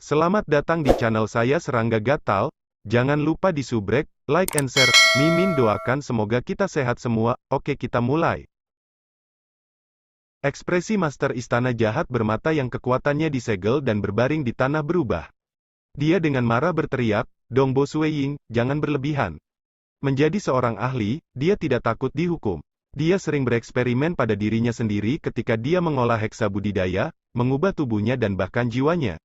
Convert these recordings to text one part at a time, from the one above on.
Selamat datang di channel saya Serangga Gatal. Jangan lupa di subrek, like and share. Mimin doakan semoga kita sehat semua. Oke, kita mulai. Ekspresi Master Istana Jahat bermata yang kekuatannya disegel dan berbaring di tanah berubah. Dia dengan marah berteriak, "Dongbo Sueying, jangan berlebihan." Menjadi seorang ahli, dia tidak takut dihukum. Dia sering bereksperimen pada dirinya sendiri ketika dia mengolah heksa budidaya, mengubah tubuhnya dan bahkan jiwanya.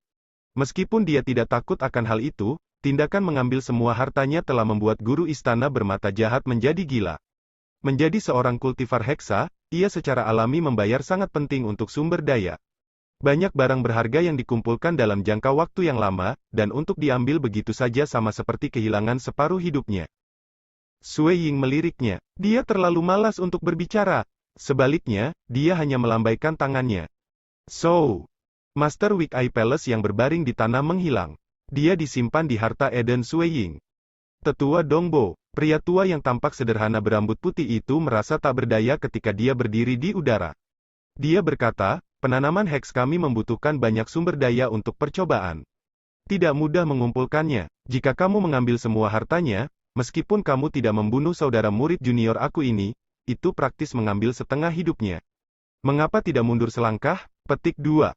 Meskipun dia tidak takut akan hal itu, tindakan mengambil semua hartanya telah membuat guru istana bermata jahat menjadi gila. Menjadi seorang kultivar heksa, ia secara alami membayar sangat penting untuk sumber daya. Banyak barang berharga yang dikumpulkan dalam jangka waktu yang lama, dan untuk diambil begitu saja sama seperti kehilangan separuh hidupnya. Sueying meliriknya, dia terlalu malas untuk berbicara. Sebaliknya, dia hanya melambaikan tangannya. So, Master Weak Eye Palace yang berbaring di tanah menghilang. Dia disimpan di harta Eden Sueying. Tetua Dongbo, pria tua yang tampak sederhana berambut putih itu merasa tak berdaya ketika dia berdiri di udara. Dia berkata, penanaman heks kami membutuhkan banyak sumber daya untuk percobaan. Tidak mudah mengumpulkannya. Jika kamu mengambil semua hartanya, meskipun kamu tidak membunuh saudara murid junior aku ini, itu praktis mengambil setengah hidupnya. Mengapa tidak mundur selangkah? Petik 2.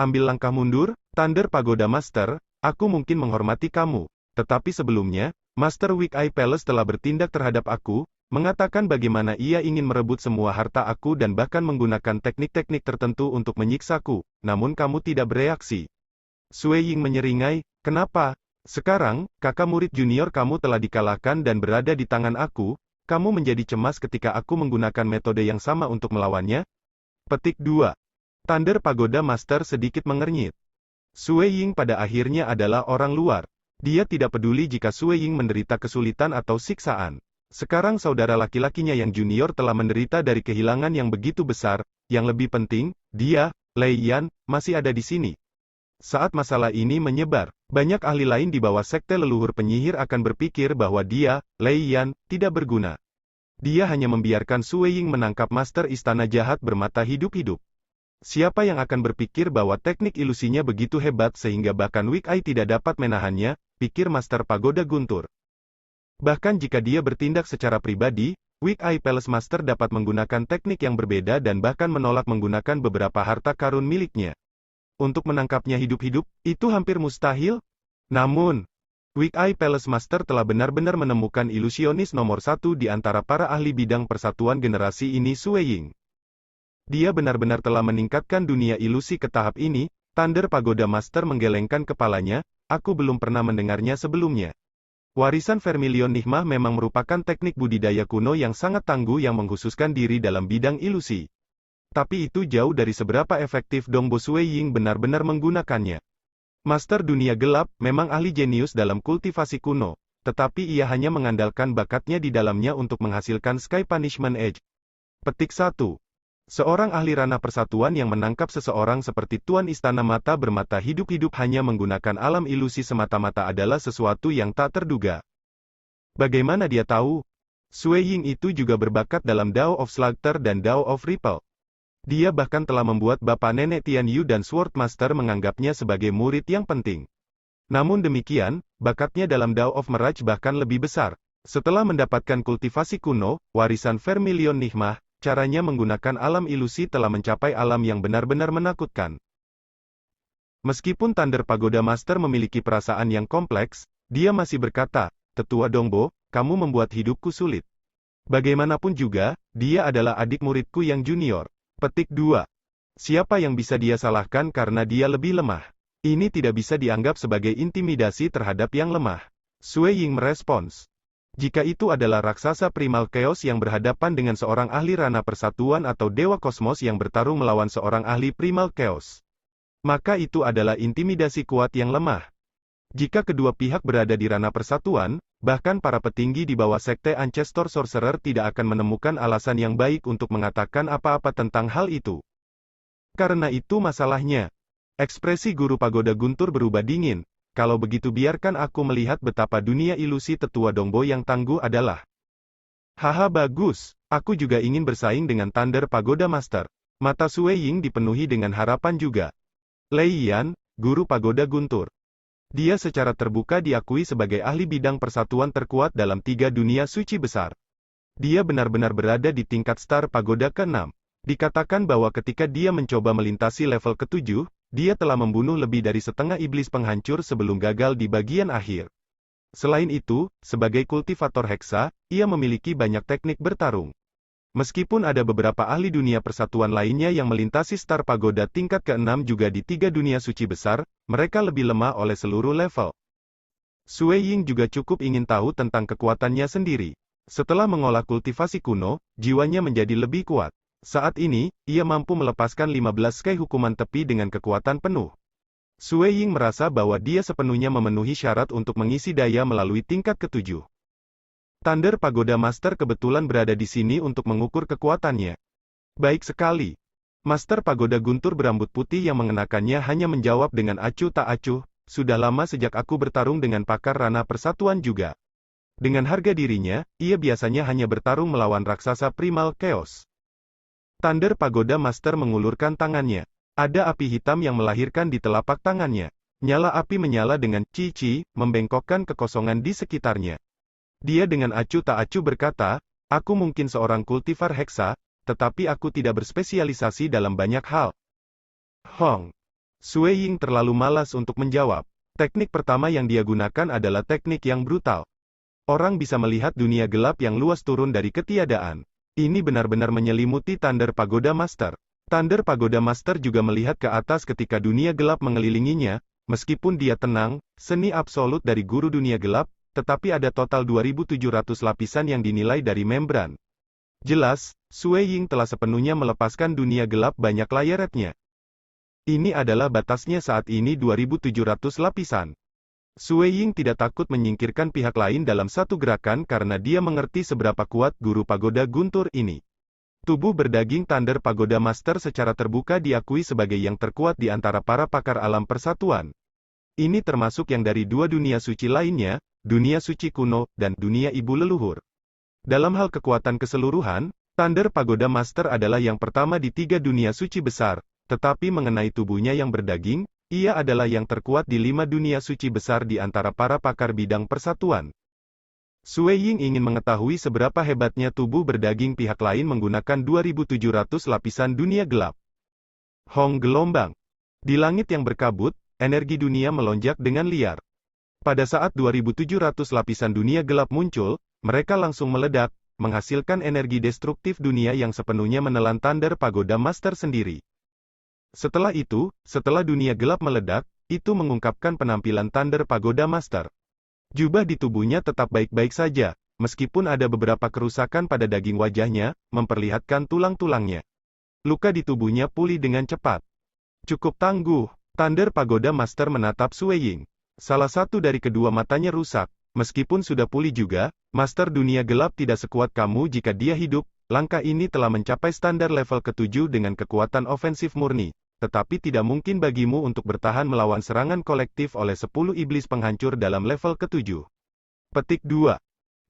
Ambil langkah mundur, Thunder Pagoda Master, aku mungkin menghormati kamu. Tetapi sebelumnya, Master Weak Eye Palace telah bertindak terhadap aku, mengatakan bagaimana ia ingin merebut semua harta aku dan bahkan menggunakan teknik-teknik tertentu untuk menyiksaku, namun kamu tidak bereaksi. Sueying menyeringai, kenapa? Sekarang, kakak murid junior kamu telah dikalahkan dan berada di tangan aku, kamu menjadi cemas ketika aku menggunakan metode yang sama untuk melawannya? Petik 2. Thunder Pagoda Master sedikit mengernyit. Sueying pada akhirnya adalah orang luar. Dia tidak peduli jika Sueying menderita kesulitan atau siksaan. Sekarang saudara laki-lakinya yang junior telah menderita dari kehilangan yang begitu besar, yang lebih penting, dia, Lei Yan, masih ada di sini. Saat masalah ini menyebar, banyak ahli lain di bawah sekte leluhur penyihir akan berpikir bahwa dia, Lei Yan, tidak berguna. Dia hanya membiarkan Sueying menangkap Master Istana Jahat bermata hidup-hidup. Siapa yang akan berpikir bahwa teknik ilusinya begitu hebat sehingga bahkan Weak Eye tidak dapat menahannya, pikir Master Pagoda Guntur. Bahkan jika dia bertindak secara pribadi, Weak Eye Palace Master dapat menggunakan teknik yang berbeda dan bahkan menolak menggunakan beberapa harta karun miliknya. Untuk menangkapnya hidup-hidup, itu hampir mustahil. Namun, Weak Eye Palace Master telah benar-benar menemukan ilusionis nomor satu di antara para ahli bidang persatuan generasi ini Sueying. Dia benar-benar telah meningkatkan dunia ilusi ke tahap ini. Thunder Pagoda Master menggelengkan kepalanya, aku belum pernah mendengarnya sebelumnya. Warisan Vermilion Nihmah memang merupakan teknik budidaya kuno yang sangat tangguh yang mengkhususkan diri dalam bidang ilusi. Tapi itu jauh dari seberapa efektif Dongbo Sueying benar-benar menggunakannya. Master dunia gelap memang ahli jenius dalam kultivasi kuno, tetapi ia hanya mengandalkan bakatnya di dalamnya untuk menghasilkan Sky Punishment Edge. Petik 1. Seorang ahli ranah persatuan yang menangkap seseorang seperti Tuan Istana Mata bermata hidup-hidup hanya menggunakan alam ilusi semata-mata adalah sesuatu yang tak terduga. Bagaimana dia tahu? Sueying itu juga berbakat dalam Dao of Slaughter dan Dao of Ripple. Dia bahkan telah membuat Bapak Nenek Tian Yu dan Sword Master menganggapnya sebagai murid yang penting. Namun demikian, bakatnya dalam Dao of Mirage bahkan lebih besar. Setelah mendapatkan kultivasi kuno, warisan Vermilion Nihmah, caranya menggunakan alam ilusi telah mencapai alam yang benar-benar menakutkan. Meskipun Thunder Pagoda Master memiliki perasaan yang kompleks, dia masih berkata, Tetua Dongbo, kamu membuat hidupku sulit. Bagaimanapun juga, dia adalah adik muridku yang junior. Petik 2. Siapa yang bisa dia salahkan karena dia lebih lemah? Ini tidak bisa dianggap sebagai intimidasi terhadap yang lemah. Sueying merespons. Jika itu adalah raksasa primal chaos yang berhadapan dengan seorang ahli ranah persatuan atau dewa kosmos yang bertarung melawan seorang ahli primal chaos, maka itu adalah intimidasi kuat yang lemah. Jika kedua pihak berada di ranah persatuan, bahkan para petinggi di bawah sekte Ancestor Sorcerer tidak akan menemukan alasan yang baik untuk mengatakan apa-apa tentang hal itu. Karena itu masalahnya. Ekspresi Guru Pagoda Guntur berubah dingin. Kalau begitu biarkan aku melihat betapa dunia ilusi Tetua Dongbo yang tangguh adalah. Haha bagus, aku juga ingin bersaing dengan Thunder Pagoda Master. Mata Sueying dipenuhi dengan harapan juga. Lei Yan, Guru Pagoda Guntur. Dia secara terbuka diakui sebagai ahli bidang persatuan terkuat dalam 3 dunia suci besar. Dia benar-benar berada di tingkat Star Pagoda ke-6. Dikatakan bahwa ketika dia mencoba melintasi level ke-7, dia telah membunuh lebih dari setengah iblis penghancur sebelum gagal di bagian akhir. Selain itu, sebagai kultivator heksa, ia memiliki banyak teknik bertarung. Meskipun ada beberapa ahli dunia persatuan lainnya yang melintasi Star Pagoda tingkat ke-6 juga di 3 dunia suci besar, mereka lebih lemah oleh seluruh level. Sui Ying juga cukup ingin tahu tentang kekuatannya sendiri. Setelah mengolah kultivasi kuno, jiwanya menjadi lebih kuat. Saat ini, ia mampu melepaskan 15 sky hukuman tepi dengan kekuatan penuh. Sui Ying merasa bahwa dia sepenuhnya memenuhi syarat untuk mengisi daya melalui tingkat ke-7. Thunder Pagoda Master kebetulan berada di sini untuk mengukur kekuatannya. Baik sekali. Master Pagoda Guntur berambut putih yang mengenakannya hanya menjawab dengan acuh tak acuh, sudah lama sejak aku bertarung dengan pakar Rana Persatuan juga. Dengan harga dirinya, ia biasanya hanya bertarung melawan raksasa primal chaos. Thunder Pagoda Master mengulurkan tangannya. Ada api hitam yang melahirkan di telapak tangannya. Nyala api menyala dengan cici, membengkokkan kekosongan di sekitarnya. Dia dengan acuh tak acuh berkata, aku mungkin seorang kultivar heksa, tetapi aku tidak berspesialisasi dalam banyak hal. Hong. Sui Ying terlalu malas untuk menjawab. Teknik pertama yang dia gunakan adalah teknik yang brutal. Orang bisa melihat dunia gelap yang luas turun dari ketiadaan. Ini benar-benar menyelimuti Thunder Pagoda Master. Thunder Pagoda Master juga melihat ke atas ketika dunia gelap mengelilinginya, meskipun dia tenang, seni absolut dari guru dunia gelap, tetapi ada total 2.700 lapisan yang dinilai dari membran. Jelas, Sui Ying telah sepenuhnya melepaskan dunia gelap banyak layeretnya. Ini adalah batasnya saat ini 2.700 lapisan. Sui Ying tidak takut menyingkirkan pihak lain dalam satu gerakan karena dia mengerti seberapa kuat guru pagoda guntur ini. Tubuh berdaging Thunder Pagoda Master secara terbuka diakui sebagai yang terkuat di antara para pakar alam persatuan. Ini termasuk yang dari 2 dunia suci lainnya, dunia suci kuno, dan dunia ibu leluhur. Dalam hal kekuatan keseluruhan, Thunder Pagoda Master adalah yang pertama di 3 dunia suci besar, tetapi mengenai tubuhnya yang berdaging, ia adalah yang terkuat di 5 dunia suci besar di antara para pakar bidang persatuan. Sui Ying ingin mengetahui seberapa hebatnya tubuh berdaging pihak lain menggunakan 2.700 lapisan dunia gelap. Hong gelombang. Di langit yang berkabut, energi dunia melonjak dengan liar. Pada saat 2.700 lapisan dunia gelap muncul, mereka langsung meledak, menghasilkan energi destruktif dunia yang sepenuhnya menelan Thunder Pagoda Master sendiri. Setelah itu, setelah dunia gelap meledak, itu mengungkapkan penampilan Thunder Pagoda Master. Jubah di tubuhnya tetap baik-baik saja, meskipun ada beberapa kerusakan pada daging wajahnya, memperlihatkan tulang-tulangnya. Luka di tubuhnya pulih dengan cepat. Cukup tangguh. Thunder Pagoda Master menatap Sui Ying. Salah satu dari kedua matanya rusak. Meskipun sudah pulih juga, Master Dunia Gelap tidak sekuat kamu jika dia hidup. Langkah ini telah mencapai standar level ke-7 dengan kekuatan ofensif murni. Tetapi tidak mungkin bagimu untuk bertahan melawan serangan kolektif oleh 10 iblis penghancur dalam level ke-7. Petik 2.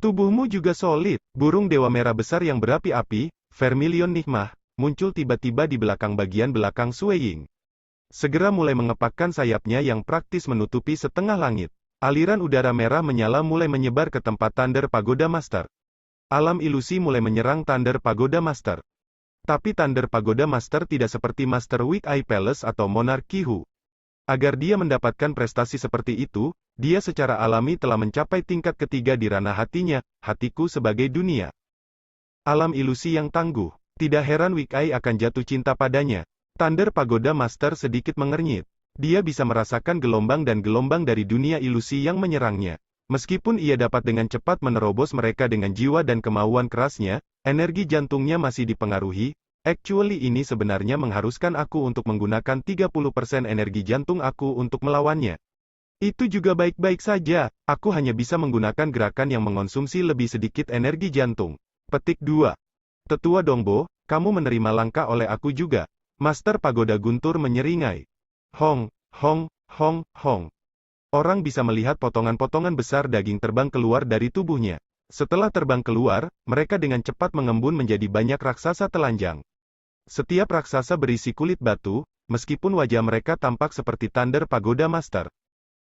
Tubuhmu juga solid. Burung dewa merah besar yang berapi-api, Vermilion Nigma, muncul tiba-tiba di belakang bagian belakang Sui Ying. Segera mulai mengepakkan sayapnya yang praktis menutupi setengah langit. Aliran udara merah menyala mulai menyebar ke tempat Thunder Pagoda Master. Alam ilusi mulai menyerang Thunder Pagoda Master. Tapi Thunder Pagoda Master tidak seperti Master Weak Eye Palace atau Monarch Qihu. Agar dia mendapatkan prestasi seperti itu, dia secara alami telah mencapai tingkat ketiga di ranah hatinya, hatiku sebagai dunia. Alam ilusi yang tangguh. Tidak heran Weak Eye akan jatuh cinta padanya. Thunder Pagoda Master sedikit mengernyit. Dia bisa merasakan gelombang dan gelombang dari dunia ilusi yang menyerangnya. Meskipun ia dapat dengan cepat menerobos mereka dengan jiwa dan kemauan kerasnya, energi jantungnya masih dipengaruhi. Actually ini sebenarnya mengharuskan aku untuk menggunakan 30% energi jantung aku untuk melawannya. Itu juga baik-baik saja, aku hanya bisa menggunakan gerakan yang mengonsumsi lebih sedikit energi jantung. Petik 2. Tetua Dongbo, kamu menerima langkah oleh aku juga. Master Pagoda Guntur menyeringai. Hong, hong, hong, hong. Orang bisa melihat potongan-potongan besar daging terbang keluar dari tubuhnya. Setelah terbang keluar, mereka dengan cepat mengembun menjadi banyak raksasa telanjang. Setiap raksasa berisi kulit batu, meskipun wajah mereka tampak seperti Thunder Pagoda Master.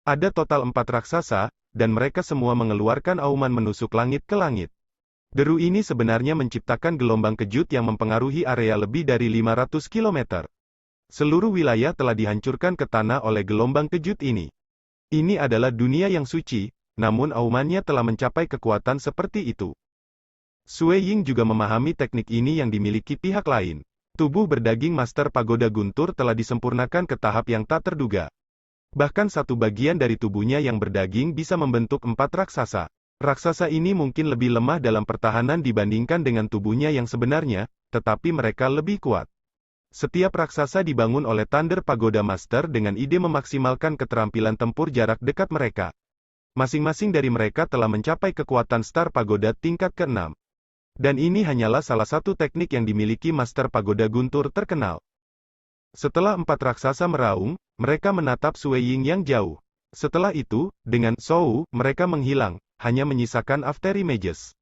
Ada total 4 raksasa, dan mereka semua mengeluarkan auman menusuk langit ke langit. Deru ini sebenarnya menciptakan gelombang kejut yang mempengaruhi area lebih dari 500 km. Seluruh wilayah telah dihancurkan ke tanah oleh gelombang kejut ini. Ini adalah dunia yang suci, namun aumannya telah mencapai kekuatan seperti itu. Sui Ying juga memahami teknik ini yang dimiliki pihak lain. Tubuh berdaging Master Pagoda Guntur telah disempurnakan ke tahap yang tak terduga. Bahkan satu bagian dari tubuhnya yang berdaging bisa membentuk 4 raksasa. Raksasa ini mungkin lebih lemah dalam pertahanan dibandingkan dengan tubuhnya yang sebenarnya, tetapi mereka lebih kuat. Setiap raksasa dibangun oleh Thunder Pagoda Master dengan ide memaksimalkan keterampilan tempur jarak dekat mereka. Masing-masing dari mereka telah mencapai kekuatan Star Pagoda tingkat ke-6. Dan ini hanyalah salah satu teknik yang dimiliki Master Pagoda Guntur terkenal. Setelah 4 raksasa meraung, mereka menatap Sui Ying yang jauh. Setelah itu, dengan Shou, mereka menghilang, hanya menyisakan afterimages.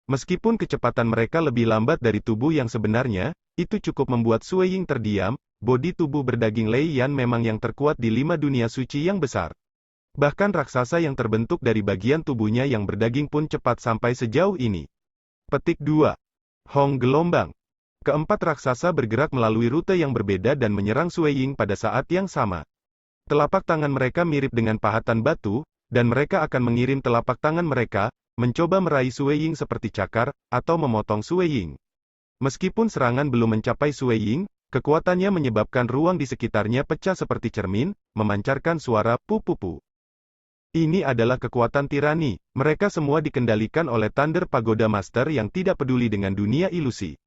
Meskipun kecepatan mereka lebih lambat dari tubuh yang sebenarnya, itu cukup membuat Sui Ying terdiam. Bodi tubuh berdaging Lei Yan memang yang terkuat di 5 dunia suci yang besar. Bahkan raksasa yang terbentuk dari bagian tubuhnya yang berdaging pun cepat sampai sejauh ini. Petik 2. Hong Gelombang. Keempat raksasa bergerak melalui rute yang berbeda dan menyerang Sui Ying pada saat yang sama. Telapak tangan mereka mirip dengan pahatan batu, dan mereka akan mengirim telapak tangan mereka, mencoba meraih Sui Ying seperti cakar, atau memotong Sui Ying. Meskipun serangan belum mencapai Sui Ying, kekuatannya menyebabkan ruang di sekitarnya pecah seperti cermin, memancarkan suara pu-pu-pu. Ini adalah kekuatan tirani, mereka semua dikendalikan oleh Thunder Pagoda Master yang tidak peduli dengan dunia ilusi.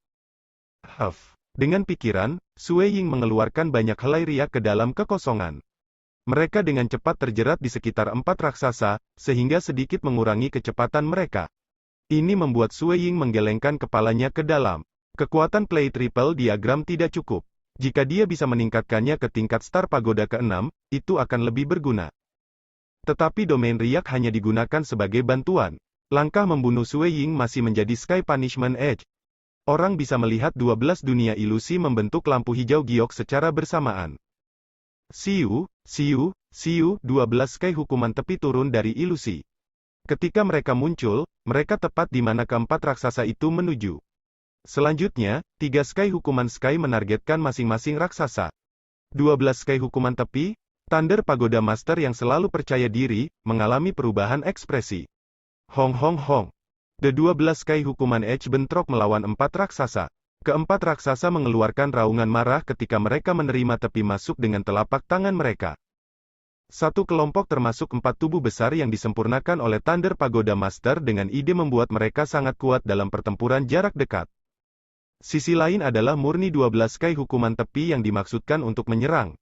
Dengan pikiran, Sui Ying mengeluarkan banyak helai riak ke dalam kekosongan. Mereka dengan cepat terjerat di sekitar 4 raksasa, sehingga sedikit mengurangi kecepatan mereka. Ini membuat Sui Ying menggelengkan kepalanya ke dalam. Kekuatan Play Triple Diagram tidak cukup. Jika dia bisa meningkatkannya ke tingkat Star Pagoda ke-6, itu akan lebih berguna. Tetapi domain riak hanya digunakan sebagai bantuan. Langkah membunuh Sui Ying masih menjadi Sky Punishment Edge. Orang bisa melihat 12 dunia ilusi membentuk lampu hijau giok secara bersamaan. Siu, 12 Sky hukuman tepi turun dari ilusi. Ketika mereka muncul, mereka tepat di mana keempat raksasa itu menuju. Selanjutnya, 3 Sky hukuman Sky menargetkan masing-masing raksasa. 12 Sky hukuman tepi, Thunder Pagoda Master yang selalu percaya diri, mengalami perubahan ekspresi. Hong hong hong. The 12 Sky hukuman Edge bentrok melawan 4 raksasa. Keempat raksasa mengeluarkan raungan marah ketika mereka menerima tepi masuk dengan telapak tangan mereka. Satu kelompok termasuk 4 tubuh besar yang disempurnakan oleh Thunder Pagoda Master dengan ide membuat mereka sangat kuat dalam pertempuran jarak dekat. Sisi lain adalah murni 12 Sky hukuman tepi yang dimaksudkan untuk menyerang.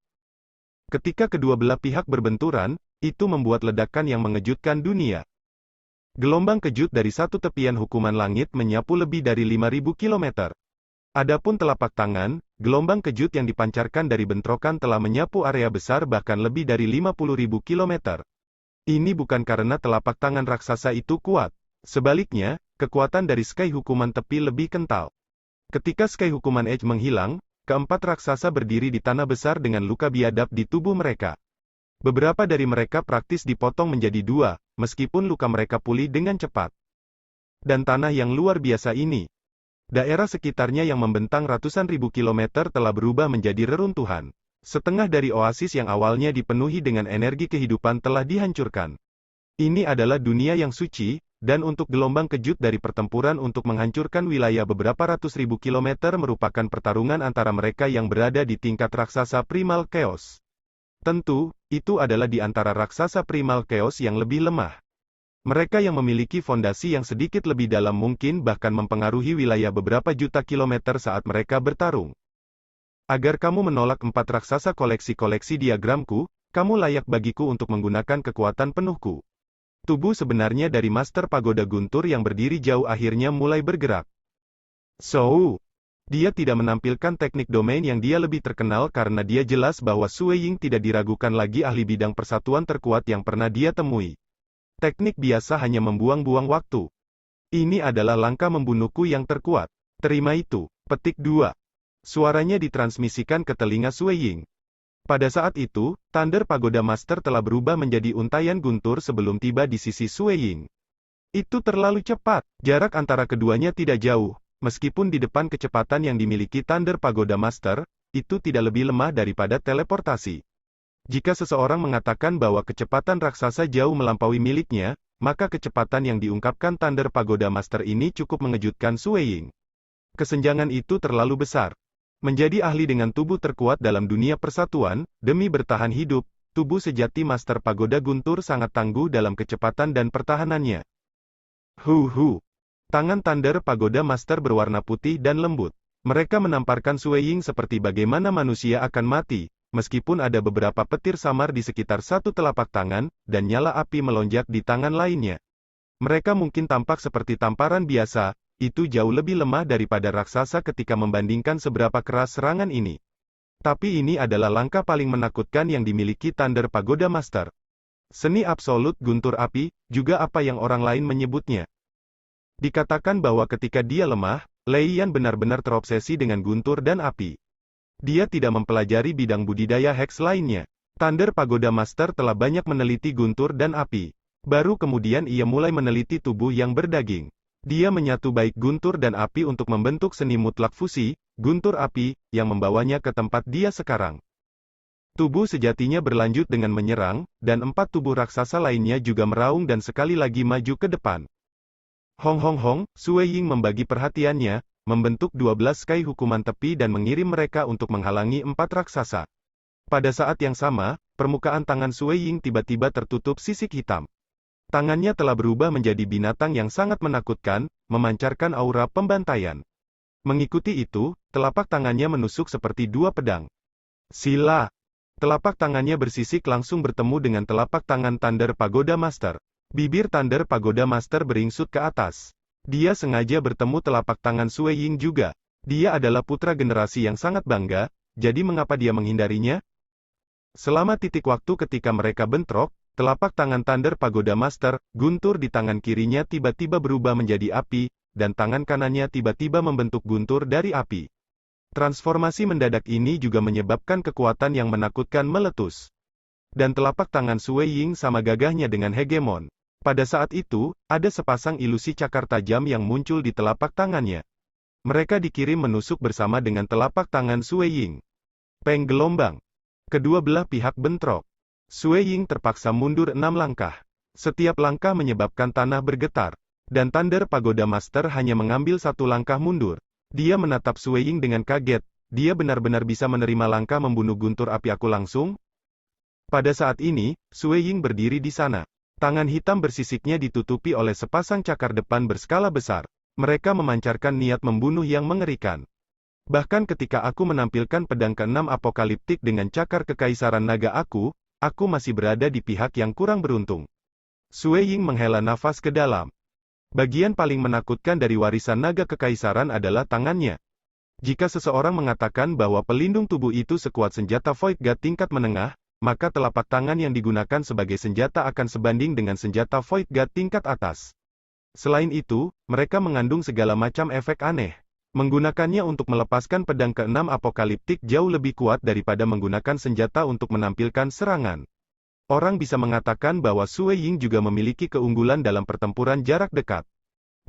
Ketika kedua belah pihak berbenturan, itu membuat ledakan yang mengejutkan dunia. Gelombang kejut dari satu tepian hukuman langit menyapu lebih dari 5.000 km. Adapun telapak tangan, gelombang kejut yang dipancarkan dari bentrokan telah menyapu area besar bahkan lebih dari 50.000 km. Ini bukan karena telapak tangan raksasa itu kuat. Sebaliknya, kekuatan dari Sky hukuman tepi lebih kental. Ketika Sky hukuman Edge menghilang, keempat raksasa berdiri di tanah besar dengan luka biadab di tubuh mereka. Beberapa dari mereka praktis dipotong menjadi 2, meskipun luka mereka pulih dengan cepat. Dan tanah yang luar biasa ini. Daerah sekitarnya yang membentang ratusan ribu kilometer telah berubah menjadi reruntuhan. Setengah dari oasis yang awalnya dipenuhi dengan energi kehidupan telah dihancurkan. Ini adalah dunia yang suci, dan untuk gelombang kejut dari pertempuran untuk menghancurkan wilayah beberapa ratus ribu kilometer merupakan pertarungan antara mereka yang berada di tingkat raksasa Primal Chaos. Tentu, itu adalah di antara raksasa Primal Chaos yang lebih lemah. Mereka yang memiliki fondasi yang sedikit lebih dalam mungkin bahkan mempengaruhi wilayah beberapa juta kilometer saat mereka bertarung. Agar kamu menolak 4 raksasa koleksi-koleksi diagramku, kamu layak bagiku untuk menggunakan kekuatan penuhku. Tubuh sebenarnya dari Master Pagoda Guntur yang berdiri jauh akhirnya mulai bergerak. Dia tidak menampilkan teknik domain yang dia lebih terkenal karena dia jelas bahwa Sui Ying tidak diragukan lagi ahli bidang persatuan terkuat yang pernah dia temui. Teknik biasa hanya membuang-buang waktu. Ini adalah langkah membunuhku yang terkuat. Terima itu. Petik 2. Suaranya ditransmisikan ke telinga Sui Ying. Pada saat itu, Thunder Pagoda Master telah berubah menjadi untaian guntur sebelum tiba di sisi Sue Ying. Itu terlalu cepat, jarak antara keduanya tidak jauh, meskipun di depan kecepatan yang dimiliki Thunder Pagoda Master, itu tidak lebih lemah daripada teleportasi. Jika seseorang mengatakan bahwa kecepatan raksasa jauh melampaui miliknya, maka kecepatan yang diungkapkan Thunder Pagoda Master ini cukup mengejutkan Sue Ying. Kesenjangan itu terlalu besar. Menjadi ahli dengan tubuh terkuat dalam dunia persatuan, demi bertahan hidup, tubuh sejati Master Pagoda Guntur sangat tangguh dalam kecepatan dan pertahanannya. Tangan Thunder Pagoda Master berwarna putih dan lembut. Mereka menamparkan Sue Ying seperti bagaimana manusia akan mati, meskipun ada beberapa petir samar di sekitar satu telapak tangan, dan nyala api melonjak di tangan lainnya. Mereka mungkin tampak seperti tamparan biasa, itu jauh lebih lemah daripada raksasa ketika membandingkan seberapa keras serangan ini. Tapi ini adalah langkah paling menakutkan yang dimiliki Thunder Pagoda Master. Seni absolut guntur api, juga apa yang orang lain menyebutnya. Dikatakan bahwa ketika dia lemah, Lei Yan benar-benar terobsesi dengan guntur dan api. Dia tidak mempelajari bidang budidaya heks lainnya. Thunder Pagoda Master telah banyak meneliti guntur dan api. Baru kemudian ia mulai meneliti tubuh yang berdaging. Dia menyatu baik guntur dan api untuk membentuk seni mutlak fusi, guntur api, yang membawanya ke tempat dia sekarang. Tubuh sejatinya berlanjut dengan menyerang, dan 4 tubuh raksasa lainnya juga meraung dan sekali lagi maju ke depan. Sue Ying membagi perhatiannya, membentuk 12 sky hukuman tepi dan mengirim mereka untuk menghalangi 4 raksasa. Pada saat yang sama, permukaan tangan Sue Ying tiba-tiba tertutup sisik hitam. Tangannya telah berubah menjadi binatang yang sangat menakutkan, memancarkan aura pembantaian. Mengikuti itu, telapak tangannya menusuk seperti 2 pedang. Sila! Telapak tangannya bersisik langsung bertemu dengan telapak tangan Thunder Pagoda Master. Bibir Thunder Pagoda Master beringsut ke atas. Dia sengaja bertemu telapak tangan Sue Ying juga. Dia adalah putra generasi yang sangat bangga, jadi mengapa dia menghindarinya? Selama titik waktu ketika mereka bentrok, telapak tangan Thunder Pagoda Master, guntur di tangan kirinya tiba-tiba berubah menjadi api, dan tangan kanannya tiba-tiba membentuk guntur dari api. Transformasi mendadak ini juga menyebabkan kekuatan yang menakutkan meletus. Dan telapak tangan Sue Ying sama gagahnya dengan hegemon. Pada saat itu, ada sepasang ilusi cakar tajam yang muncul di telapak tangannya. Mereka dikirim menusuk bersama dengan telapak tangan Sue Ying. Peng gelombang. Kedua belah pihak bentrok. Sue Ying terpaksa mundur 6 langkah. Setiap langkah menyebabkan tanah bergetar. Dan Thunder Pagoda Master hanya mengambil 1 langkah mundur. Dia menatap Sue Ying dengan kaget. Dia benar-benar bisa menerima langkah membunuh guntur api aku langsung? Pada saat ini, Sue Ying berdiri di sana. Tangan hitam bersisiknya ditutupi oleh sepasang cakar depan berskala besar. Mereka memancarkan niat membunuh yang mengerikan. Bahkan ketika aku menampilkan pedang ke-6 apokaliptik dengan cakar kekaisaran naga aku masih berada di pihak yang kurang beruntung. Sue Ying menghela nafas ke dalam. Bagian paling menakutkan dari warisan naga kekaisaran adalah tangannya. Jika seseorang mengatakan bahwa pelindung tubuh itu sekuat senjata Void God tingkat menengah, maka telapak tangan yang digunakan sebagai senjata akan sebanding dengan senjata Void God tingkat atas. Selain itu, mereka mengandung segala macam efek aneh. Menggunakannya untuk melepaskan pedang ke-6 apokaliptik jauh lebih kuat daripada menggunakan senjata untuk menampilkan serangan. Orang bisa mengatakan bahwa Sue Ying juga memiliki keunggulan dalam pertempuran jarak dekat.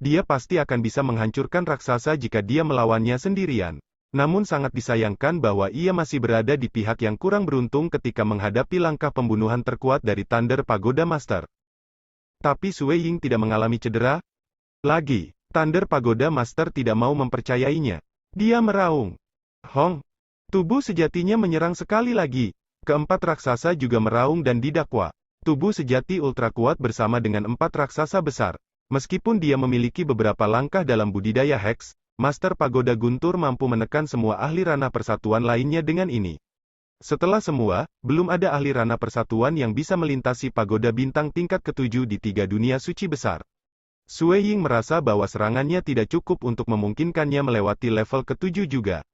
Dia pasti akan bisa menghancurkan raksasa jika dia melawannya sendirian. Namun sangat disayangkan bahwa ia masih berada di pihak yang kurang beruntung ketika menghadapi langkah pembunuhan terkuat dari Thunder Pagoda Master. Tapi Sue Ying tidak mengalami cedera lagi. Thunder Pagoda Master tidak mau mempercayainya. Dia meraung. Tubuh sejatinya menyerang sekali lagi. Keempat raksasa juga meraung dan didakwa. Tubuh sejati ultra kuat bersama dengan 4 raksasa besar. Meskipun dia memiliki beberapa langkah dalam budidaya heks, Master Pagoda Guntur mampu menekan semua ahli ranah persatuan lainnya dengan ini. Setelah semua, belum ada ahli ranah persatuan yang bisa melintasi pagoda bintang tingkat ke-7 di 3 dunia suci besar. Sue Ying merasa bahwa serangannya tidak cukup untuk memungkinkannya melewati level ke-7 juga.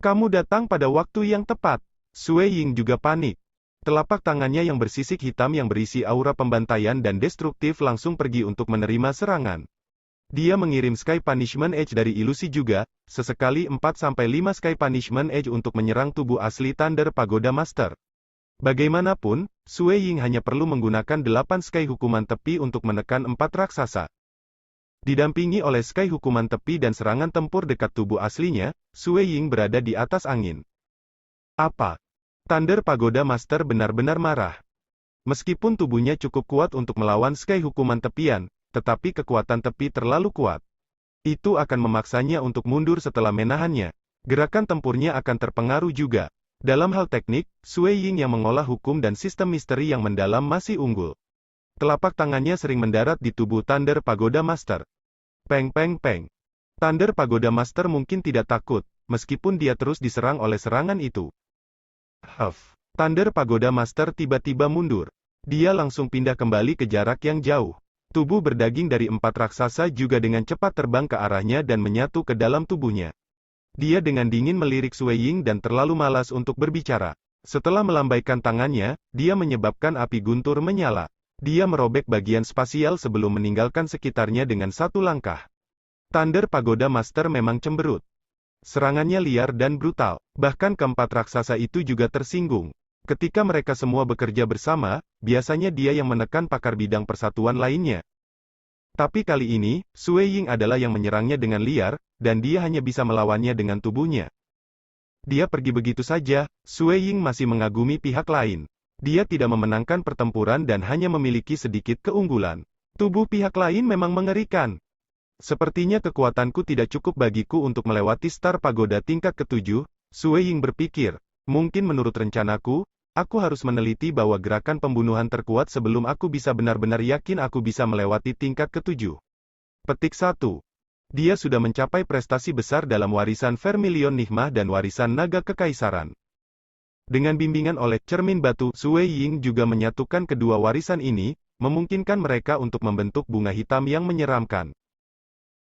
Kamu datang pada waktu yang tepat. Sue Ying juga panik. Telapak tangannya yang bersisik hitam yang berisi aura pembantaian dan destruktif langsung pergi untuk menerima serangan. Dia mengirim Sky Punishment Edge dari ilusi juga, sesekali 4-5 Sky Punishment Edge untuk menyerang tubuh asli Thunder Pagoda Master. Bagaimanapun, Sue Ying hanya perlu menggunakan 8 Sky Hukuman Tepi untuk menekan 4 raksasa. Didampingi oleh Sky Hukuman Tepi dan serangan tempur dekat tubuh aslinya, Sue Ying berada di atas angin. Apa? Thunder Pagoda Master benar-benar marah. Meskipun tubuhnya cukup kuat untuk melawan Sky Hukuman Tepian, tetapi kekuatan tepi terlalu kuat. Itu akan memaksanya untuk mundur setelah menahannya. Gerakan tempurnya akan terpengaruh juga. Dalam hal teknik, Sue Ying yang mengolah hukum dan sistem misteri yang mendalam masih unggul. Telapak tangannya sering mendarat di tubuh Thunder Pagoda Master. Peng peng peng. Thunder Pagoda Master mungkin tidak takut, meskipun dia terus diserang oleh serangan itu. Huff. Thunder Pagoda Master tiba-tiba mundur. Dia langsung pindah kembali ke jarak yang jauh. Tubuh berdaging dari 4 raksasa juga dengan cepat terbang ke arahnya dan menyatu ke dalam tubuhnya. Dia dengan dingin melirik Sue Ying dan terlalu malas untuk berbicara. Setelah melambaikan tangannya, dia menyebabkan api guntur menyala. Dia merobek bagian spasial sebelum meninggalkan sekitarnya dengan satu langkah. Thunder Pagoda Master memang cemberut. Serangannya liar dan brutal. Bahkan keempat raksasa itu juga tersinggung. Ketika mereka semua bekerja bersama, biasanya dia yang menekan pakar bidang persatuan lainnya. Tapi kali ini, Sue Ying adalah yang menyerangnya dengan liar, dan dia hanya bisa melawannya dengan tubuhnya. Dia pergi begitu saja. Sue Ying masih mengagumi pihak lain. Dia tidak memenangkan pertempuran dan hanya memiliki sedikit keunggulan. Tubuh pihak lain memang mengerikan. Sepertinya kekuatanku tidak cukup bagiku untuk melewati Star Pagoda tingkat ke-7, Sue Ying berpikir. Mungkin menurut rencanaku, aku harus meneliti bahwa gerakan pembunuhan terkuat sebelum aku bisa benar-benar yakin aku bisa melewati tingkat ke-7. Petik 1. Dia sudah mencapai prestasi besar dalam warisan Vermilion Nigma dan warisan Naga Kekaisaran. Dengan bimbingan oleh cermin batu, Sue Ying juga menyatukan kedua warisan ini, memungkinkan mereka untuk membentuk bunga hitam yang menyeramkan.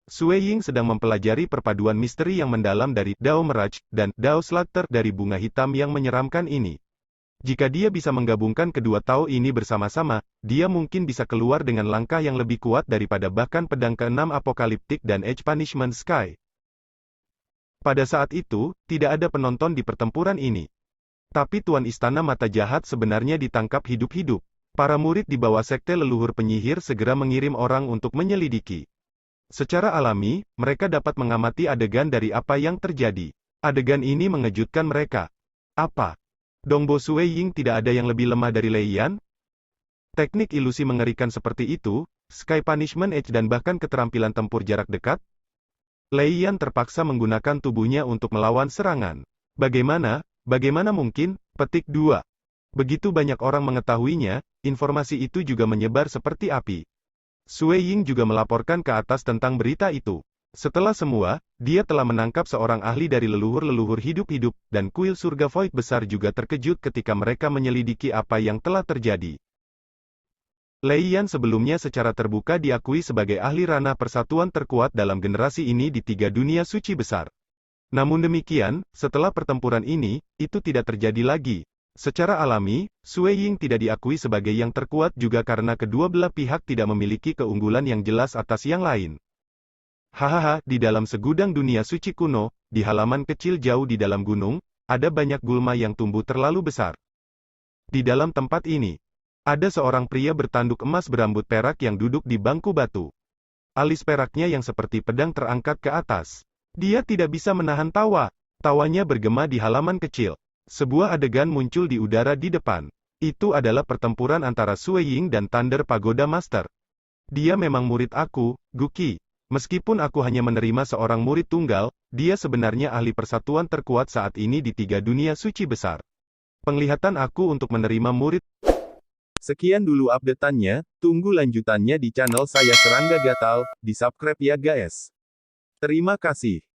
Sue Ying sedang mempelajari perpaduan misteri yang mendalam dari Dao Mirage dan Dao Slaughter dari bunga hitam yang menyeramkan ini. Jika dia bisa menggabungkan kedua Tao ini bersama-sama, dia mungkin bisa keluar dengan langkah yang lebih kuat daripada bahkan pedang ke-6 Apokaliptik dan Edge Punishment Sky. Pada saat itu, tidak ada penonton di pertempuran ini. Tapi Tuan Istana Mata Jahat sebenarnya ditangkap hidup-hidup. Para murid di bawah sekte leluhur penyihir segera mengirim orang untuk menyelidiki. Secara alami, mereka dapat mengamati adegan dari apa yang terjadi. Adegan ini mengejutkan mereka. Apa? Dongbo Sue Ying tidak ada yang lebih lemah dari Lei Yan? Teknik ilusi mengerikan seperti itu, Sky Punishment Edge dan bahkan keterampilan tempur jarak dekat? Lei Yan terpaksa menggunakan tubuhnya untuk melawan serangan. Bagaimana mungkin? Petik 2. Begitu banyak orang mengetahuinya, informasi itu juga menyebar seperti api. Sue Ying juga melaporkan ke atas tentang berita itu. Setelah semua, dia telah menangkap seorang ahli dari leluhur-leluhur hidup-hidup, dan kuil surga Void besar juga terkejut ketika mereka menyelidiki apa yang telah terjadi. Lei Yan sebelumnya secara terbuka diakui sebagai ahli ranah persatuan terkuat dalam generasi ini di 3 dunia suci besar. Namun demikian, setelah pertempuran ini, itu tidak terjadi lagi. Secara alami, Sue Ying tidak diakui sebagai yang terkuat juga karena kedua belah pihak tidak memiliki keunggulan yang jelas atas yang lain. Hahaha, di dalam segudang dunia suci kuno, di halaman kecil jauh di dalam gunung, ada banyak gulma yang tumbuh terlalu besar. Di dalam tempat ini, ada seorang pria bertanduk emas berambut perak yang duduk di bangku batu. Alis peraknya yang seperti pedang terangkat ke atas. Dia tidak bisa menahan tawa. Tawanya bergema di halaman kecil. Sebuah adegan muncul di udara di depan. Itu adalah pertempuran antara Sue Ying dan Thunder Pagoda Master. Dia memang murid aku, Guki. Meskipun aku hanya menerima seorang murid tunggal, dia sebenarnya ahli persatuan terkuat saat ini di 3 dunia suci besar. Penglihatan aku untuk menerima murid. Sekian dulu update-annya, tunggu lanjutannya di channel saya Serangga Gatal, di subscribe ya guys. Terima kasih.